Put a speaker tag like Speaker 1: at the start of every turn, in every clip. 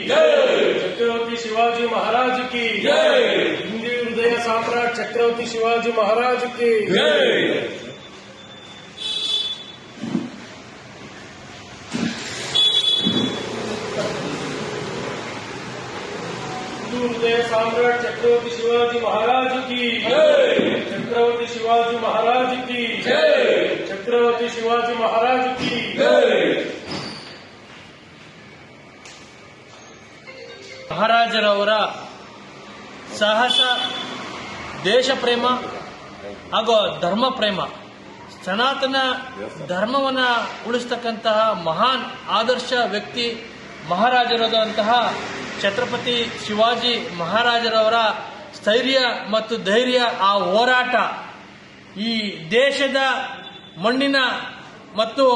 Speaker 1: छत्रपति शिवाजी महाराज की हिंदी हृदय सम्राट छत्रपति शिवाजी महाराज की हृदय सम्राट छत्रपति शिवाजी महाराज की छत्रपति शिवाजी महाराज की छत्रपति शिवाजी महाराज की
Speaker 2: ಮಹಾರಾಜರವರ ಸಾಹಸ, ದೇಶ ಪ್ರೇಮ ಹಾಗೂ ಧರ್ಮ ಪ್ರೇಮ, ಸನಾತನ ಧರ್ಮವನ್ನು ಉಳಿಸ್ತಕ್ಕಂತಹ ಮಹಾನ್ ಆದರ್ಶ ವ್ಯಕ್ತಿ ಮಹಾರಾಜರಾದಂತಹ ಛತ್ರಪತಿ ಶಿವಾಜಿ ಮಹಾರಾಜರವರ ಸ್ಥೈರ್ಯ ಮತ್ತು ಧೈರ್ಯ, ಆ ಹೋರಾಟ ಈ ದೇಶದ ಮಣ್ಣಿನ ಮತ್ತು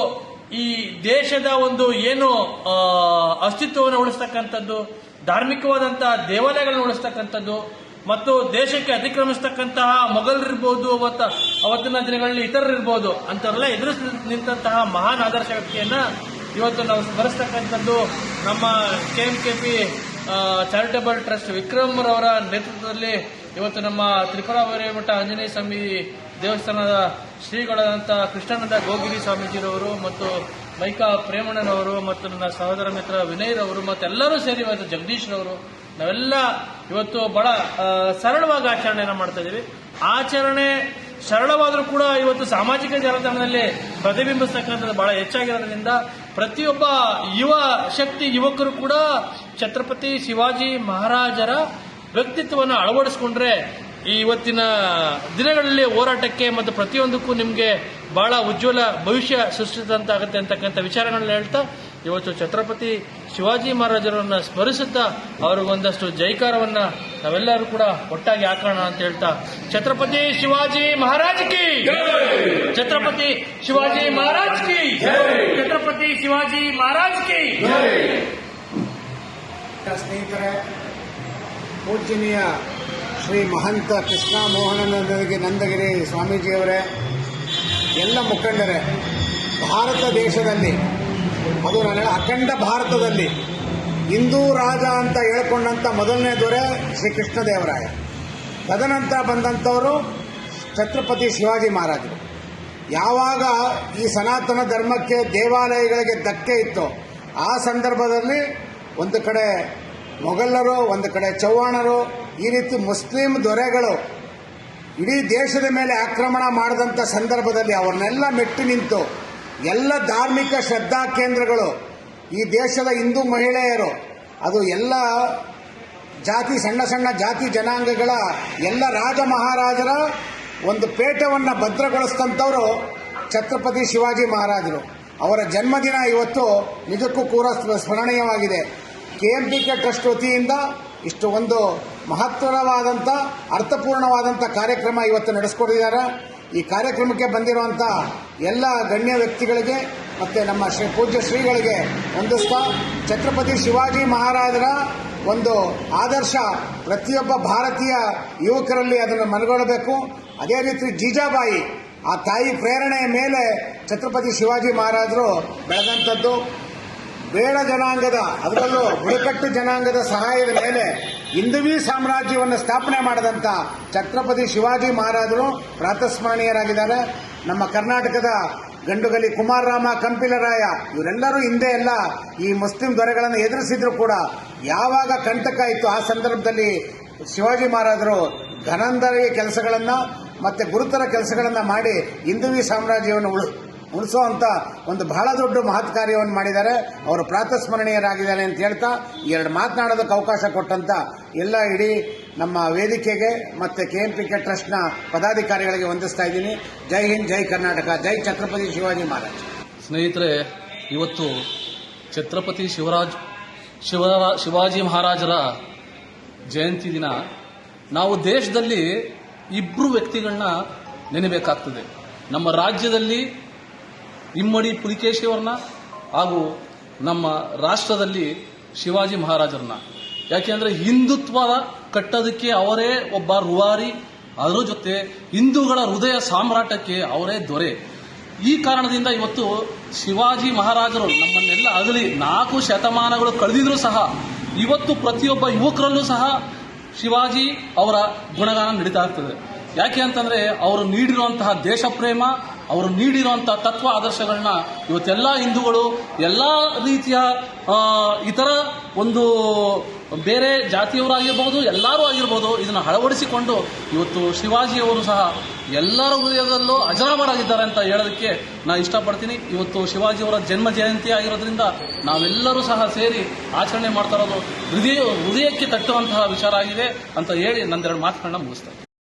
Speaker 2: ಈ ದೇಶದ ಒಂದು ಏನು ಅಸ್ತಿತ್ವವನ್ನು ಉಳಿಸ್ತಕ್ಕಂಥದ್ದು, ಧಾರ್ಮಿಕವಾದಂತಹ ದೇವಾಲಯಗಳನ್ನು ಉಳಿಸ್ತಕ್ಕಂಥದ್ದು ಮತ್ತು ದೇಶಕ್ಕೆ ಅತಿಕ್ರಮಿಸತಕ್ಕಂತಹ ಮೊಘಲರಿರ್ಬೋದು, ಅವತ್ತಿನ ದಿನಗಳಲ್ಲಿ ಇತರರಿರ್ಬೋದು ಅಂತವರೆಲ್ಲ ಎದುರಿಸಿ ನಿಂತಹ ಮಹಾನ್ ಆದರ್ಶ ವ್ಯಕ್ತಿಯನ್ನ ಇವತ್ತು ನಾವು ಸ್ಮರಿಸ್ತಕ್ಕಂಥದ್ದು ನಮ್ಮ KMKP ಚಾರಿಟಬಲ್ ಟ್ರಸ್ಟ್ ವಿಕ್ರಮ್ ರವರ ನೇತೃತ್ವದಲ್ಲಿ ಇವತ್ತು ನಮ್ಮ ತ್ರಿಪುರಾವರಿ ಮಠ ಆಂಜನೇಯ ಸ್ವಾಮಿ ದೇವಸ್ಥಾನದ ಶ್ರೀಗಳಾದಂಥ ಕೃಷ್ಣಾನಂದ ಗೋಗಿರಿ ಸ್ವಾಮೀಜಿರವರು ಮತ್ತು ಮೈಕಾ ಪ್ರೇಮಣ್ಣನವರು ಮತ್ತು ನನ್ನ ಸಹೋದರ ಮಿತ್ರ ವಿನಯ್ ರವರು ಮತ್ತೆಲ್ಲರೂ ಸೇರಿ ಇವತ್ತು ಜಗದೀಶ್ ರವರು ನಾವೆಲ್ಲ ಇವತ್ತು ಬಹಳ ಸರಳವಾಗಿ ಆಚರಣೆಯನ್ನು ಮಾಡ್ತಾ ಇದ್ದೀವಿ. ಆಚರಣೆ ಸರಳವಾದರೂ ಕೂಡ ಇವತ್ತು ಸಾಮಾಜಿಕ ಜಾಲತಾಣದಲ್ಲಿ ಪ್ರತಿಬಿಂಬಿಸ್ತಕ್ಕಂಥದ್ದು ಬಹಳ ಹೆಚ್ಚಾಗಿರೋದ್ರಿಂದ ಪ್ರತಿಯೊಬ್ಬ ಯುವ ಶಕ್ತಿ ಯುವಕರು ಕೂಡ ಛತ್ರಪತಿ ಶಿವಾಜಿ ಮಹಾರಾಜರ ವ್ಯಕ್ತಿತ್ವವನ್ನು ಅಳವಡಿಸಿಕೊಂಡ್ರೆ ಈ ಇವತ್ತಿನ ದಿನಗಳಲ್ಲಿ ಹೋರಾಟಕ್ಕೆ ಮತ್ತು ಪ್ರತಿಯೊಂದಕ್ಕೂ ನಿಮಗೆ ಬಹಳ ಉಜ್ವಲ ಭವಿಷ್ಯ ಸೃಷ್ಟಿಸಿದಂತಾಗುತ್ತೆ ಅಂತಕ್ಕಂಥ ವಿಚಾರಗಳನ್ನ ಹೇಳ್ತಾ ಇವತ್ತು ಛತ್ರಪತಿ ಶಿವಾಜಿ ಮಹಾರಾಜರನ್ನ ಸ್ಮರಿಸುತ್ತಾ ಅವ್ರಿಗೊಂದಷ್ಟು ಜೈಕಾರವನ್ನ ನಾವೆಲ್ಲರೂ ಕೂಡ ಒಟ್ಟಾಗಿ ಹಾಕೋಣ ಅಂತ ಹೇಳ್ತಾ ಛತ್ರಪತಿ ಶಿವಾಜಿ ಮಹಾರಾಜ್ ಕಿ, ಛತ್ರಪತಿ ಶಿವಾಜಿ ಮಹಾರಾಜ್ ಕಿ, ಛತ್ರಪತಿ ಶಿವಾಜಿ ಮಹಾರಾಜ್ ಕಿ.
Speaker 3: ಸ್ನೇಹಿತರೆ, ಪೂಜ್ಯನೀಯ ಶ್ರೀ ಮಹಂತ ಕೃಷ್ಣ ಮೋಹನಾನಂದ ನಂದಗಿರಿ ಸ್ವಾಮೀಜಿಯವರೇ, ಎಲ್ಲ ಮುಖಂಡರೇ, ಭಾರತ ದೇಶದಲ್ಲಿ, ಅದು ನಾನು ಅಖಂಡ ಭಾರತದಲ್ಲಿ ಹಿಂದೂ ರಾಜ ಅಂತ ಹೇಳ್ಕೊಂಡಂಥ ಮೊದಲನೇ ದೊರೆ ಶ್ರೀ ಕೃಷ್ಣದೇವರಾಯ, ತದನಂತರ ಬಂದಂಥವರು ಛತ್ರಪತಿ ಶಿವಾಜಿ ಮಹಾರಾಜರು. ಯಾವಾಗ ಈ ಸನಾತನ ಧರ್ಮಕ್ಕೆ ದೇವಾಲಯಗಳಿಗೆ ಧಕ್ಕೆ ಇತ್ತು ಆ ಸಂದರ್ಭದಲ್ಲಿ ಒಂದು ಕಡೆ ಮೊಘಲರು, ಒಂದು ಕಡೆ ಚೌಹಾಣರು, ಈ ರೀತಿ ಮುಸ್ಲಿಂ ದೊರೆಗಳು ಇಡೀ ದೇಶದ ಮೇಲೆ ಆಕ್ರಮಣ ಮಾಡಿದಂಥ ಸಂದರ್ಭದಲ್ಲಿ ಅವ್ರನ್ನೆಲ್ಲ ಮೆಟ್ಟಿ ನಿಂತು ಎಲ್ಲ ಧಾರ್ಮಿಕ ಶ್ರದ್ಧಾ ಕೇಂದ್ರಗಳು, ಈ ದೇಶದ ಹಿಂದೂ ಮಹಿಳೆಯರು, ಅದು ಎಲ್ಲ ಜಾತಿ, ಸಣ್ಣ ಸಣ್ಣ ಜಾತಿ ಜನಾಂಗಗಳ ಎಲ್ಲ ರಾಜ ಮಹಾರಾಜರ ಒಂದು ಪೇಟವನ್ನು ಭದ್ರಗೊಳಿಸಿದಂಥವರು ಛತ್ರಪತಿ ಶಿವಾಜಿ ಮಹಾರಾಜರು. ಅವರ ಜನ್ಮದಿನ ಇವತ್ತು ನಿಜಕ್ಕೂ ಕೂಡ ಸ್ಮರಣೀಯವಾಗಿದೆ. KMPK ಟ್ರಸ್ಟ್ ವತಿಯಿಂದ ಇಷ್ಟು ಒಂದು ಮಹತ್ತರವಾದಂಥ ಅರ್ಥಪೂರ್ಣವಾದಂಥ ಕಾರ್ಯಕ್ರಮ ಇವತ್ತು ನಡೆಸ್ಕೊಟ್ಟಿದ್ದಾರೆ. ಈ ಕಾರ್ಯಕ್ರಮಕ್ಕೆ ಬಂದಿರುವಂಥ ಎಲ್ಲ ಗಣ್ಯ ವ್ಯಕ್ತಿಗಳಿಗೆ ಮತ್ತು ನಮ್ಮ ಪೂಜ್ಯ ಶ್ರೀಗಳಿಗೆ ವಂದಿಸ್ತಾ, ಛತ್ರಪತಿ ಶಿವಾಜಿ ಮಹಾರಾಜರ ಒಂದು ಆದರ್ಶ ಪ್ರತಿಯೊಬ್ಬ ಭಾರತೀಯ ಯುವಕರಲ್ಲಿ ಅದನ್ನು ಮನಗೊಳ್ಳಬೇಕು. ಅದೇ ರೀತಿ ಜೀಜಾಬಾಯಿ, ಆ ತಾಯಿ ಪ್ರೇರಣೆಯ ಮೇಲೆ ಛತ್ರಪತಿ ಶಿವಾಜಿ ಮಹಾರಾಜರು ಬೆಳೆದಂಥದ್ದು. ಬೇಡ ಜನಾಂಗದ, ಅದರಲ್ಲೂ ಬುಡಕಟ್ಟು ಜನಾಂಗದ ಸಹಾಯದ ಮೇಲೆ ಹಿಂದುವಿ ಸಾಮ್ರಾಜ್ಯವನ್ನು ಸ್ಥಾಪನೆ ಮಾಡಿದಂಥ ಛತ್ರಪತಿ ಶಿವಾಜಿ ಮಹಾರಾಜರು ಪ್ರಾತಸ್ಮರಣೀಯರಾಗಿದ್ದಾರೆ. ನಮ್ಮ ಕರ್ನಾಟಕದ ಗಂಡುಗಲಿ ಕುಮಾರರಾಮ, ಕಂಪಿಲರಾಯ ಇವರೆಲ್ಲರೂ ಹಿಂದೆ ಎಲ್ಲ ಈ ಮುಸ್ಲಿಂ ದೊರೆಗಳನ್ನು ಎದುರಿಸಿದ್ರು ಕೂಡ ಯಾವಾಗ ಕಂಟಕ ಇತ್ತು ಆ ಸಂದರ್ಭದಲ್ಲಿ ಶಿವಾಜಿ ಮಹಾರಾಜರು ಘನಂದಾರಿ ಕೆಲಸಗಳನ್ನು ಮತ್ತು ಗುರುತರ ಕೆಲಸಗಳನ್ನು ಮಾಡಿ ಹಿಂದುವಿ ಸಾಮ್ರಾಜ್ಯವನ್ನು ಉಳಿಸುವಂಥ ಒಂದು ಬಹಳ ದೊಡ್ಡ ಮಹತ್ ಕಾರ್ಯವನ್ನು ಮಾಡಿದ್ದಾರೆ. ಅವರು ಪ್ರಾತಸ್ಮರಣೀಯರಾಗಿದ್ದಾರೆ ಅಂತ ಹೇಳ್ತಾ ಎರಡು ಮಾತನಾಡೋದಕ್ಕೆ ಅವಕಾಶ ಕೊಟ್ಟಂತ ಎಲ್ಲ ಇಡೀ ನಮ್ಮ ವೇದಿಕೆಗೆ ಮತ್ತು KMPK ಟ್ರಸ್ಟ್ನ ಪದಾಧಿಕಾರಿಗಳಿಗೆ ವಂದಿಸ್ತಾ ಇದ್ದೀನಿ. ಜೈ ಹಿಂದ್, ಜೈ ಕರ್ನಾಟಕ, ಜೈ ಛತ್ರಪತಿ ಶಿವಾಜಿ ಮಹಾರಾಜ್.
Speaker 4: ಸ್ನೇಹಿತರೆ, ಇವತ್ತು ಛತ್ರಪತಿ ಶಿವಾಜಿ ಮಹಾರಾಜರ ಜಯಂತಿ ದಿನ. ನಾವು ದೇಶದಲ್ಲಿ ಇಬ್ಬರು ವ್ಯಕ್ತಿಗಳನ್ನ ನೆನಬೇಕಾಗ್ತದೆ. ನಮ್ಮ ರಾಜ್ಯದಲ್ಲಿ ಇಮ್ಮಡಿ ಪುಲಿಕೇಶಿಯವರನ್ನ ಹಾಗೂ ನಮ್ಮ ರಾಷ್ಟ್ರದಲ್ಲಿ ಶಿವಾಜಿ ಮಹಾರಾಜರನ್ನ. ಯಾಕೆಂದರೆ ಹಿಂದುತ್ವದ ಕಟ್ಟೋದಕ್ಕೆ ಅವರೇ ಒಬ್ಬ ರೂವಾರಿ, ಅದರ ಜೊತೆ ಹಿಂದೂಗಳ ಹೃದಯ ಸಾಮ್ರಾಟಕ್ಕೆ ಅವರೇ ದೊರೆ. ಈ ಕಾರಣದಿಂದ ಇವತ್ತು ಶಿವಾಜಿ ಮಹಾರಾಜರು ನಮ್ಮನ್ನೆಲ್ಲ ಅಗಲಿ 4 ಶತಮಾನಗಳು ಕಳೆದಿದ್ರೂ ಸಹ ಇವತ್ತು ಪ್ರತಿಯೊಬ್ಬ ಯುವಕರಲ್ಲೂ ಸಹ ಶಿವಾಜಿ ಅವರ ಗುಣಗಾನ ನಡೀತಾ ಇರ್ತದೆ. ಯಾಕೆ ಅಂತಂದ್ರೆ ಅವರು ನೀಡಿರುವಂತಹ ದೇಶ ಪ್ರೇಮ, ಅವರು ನೀಡಿರುವಂತಹ ತತ್ವ ಆದರ್ಶಗಳನ್ನ ಇವತ್ತೆಲ್ಲ ಹಿಂದೂಗಳು, ಎಲ್ಲ ರೀತಿಯ ಇತರ ಒಂದು ಬೇರೆ ಜಾತಿಯವರಾಗಿರ್ಬೋದು, ಎಲ್ಲರೂ ಆಗಿರ್ಬೋದು, ಇದನ್ನು ಅಳವಡಿಸಿಕೊಂಡು ಇವತ್ತು ಶಿವಾಜಿಯವರು ಸಹ ಎಲ್ಲರ ಹೃದಯದಲ್ಲೂ ಅಜರಾಮರಾಗಿದ್ದಾರೆ ಅಂತ ಹೇಳೋದಕ್ಕೆ ನಾನು ಇಷ್ಟಪಡ್ತೀನಿ. ಇವತ್ತು ಶಿವಾಜಿಯವರ ಜನ್ಮ ಜಯಂತಿ ಆಗಿರೋದ್ರಿಂದ ನಾವೆಲ್ಲರೂ ಸಹ ಸೇರಿ ಆಚರಣೆ ಮಾಡ್ತಾ ಇರೋದು ಹೃದಯಕ್ಕೆ ತಟ್ಟುವಂತಹ ವಿಚಾರ ಆಗಿದೆ ಅಂತ ಹೇಳಿ ನಂದೆರಡು ಮಾತುಗಳನ್ನ ಮುಗಿಸ್ತೇನೆ.